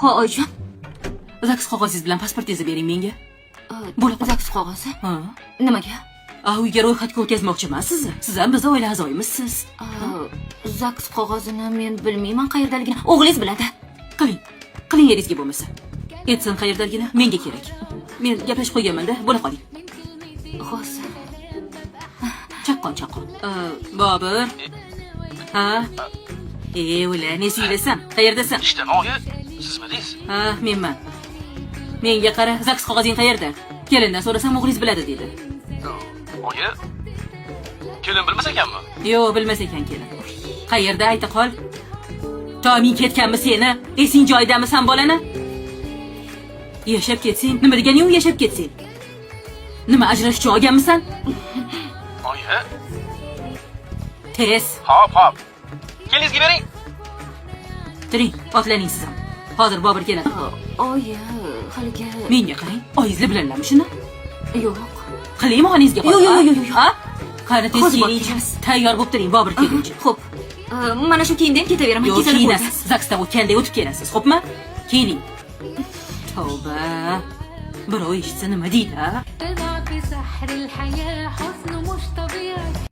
oyjon, Zaks qog'ozingiz bilan pasportingizni bering menga. zaks qog'ozi. Ha. Nimaga? Uyga ro'yxatga o'tkazmoqchiman sizni. Siz ham bizni oila a'zoyimisiz. Zaks qog'ozini men bilmayman qayerdaligini. O'g'lingiz biladi. Qiling eringizga bo'lmasa. Aytsin qayerdaligini, menga kerak. Men gaplashib qo'yganman-da, bo'la qoling. Hozir. Chaqqon. Bobur. Ha? O'la, ne siylasan? Qayerdasan? Ishdan oyi, sizmidingiz? Ha, menman. Menga qara, zaks qog'ozing qayerda? Kelindan so'rasam o'g'lingiz biladi dedi. Oyi, kelin bilmas ekanmi? Yo'q, bilmas ekan kelin. Qayerda ayta qol. Tomin ketganmi seni? Esing joyidami san bolani? Yashab ketsang, nima deganing u yashab ketsang? Nima ajrashib uchun olganmisan? Oyi, Tez, hop. Kelingizga bering. turing, otlaning siz ham. Hozir Bobur keladi. Oyi, haliga Menga qarang, oyingizlar bilanlarmi shuni? yo'q. Qilaymi onangizga? Yo'q. Ha? Qani tez Hozir keling. boramiz. Tayyor bo'lib turing, Bobur kelguncha. Xo'p. Mana shu kiyimdan ketaveraman. Yo'q, Kesilib kiyinasiz. Zaksdan o'tganday o'tib kelasiz, xo'pmi? Keling. Tavba. Birov eshitsa nima deydi, ha? تضع في سحر الحياة حسن مش طبيعي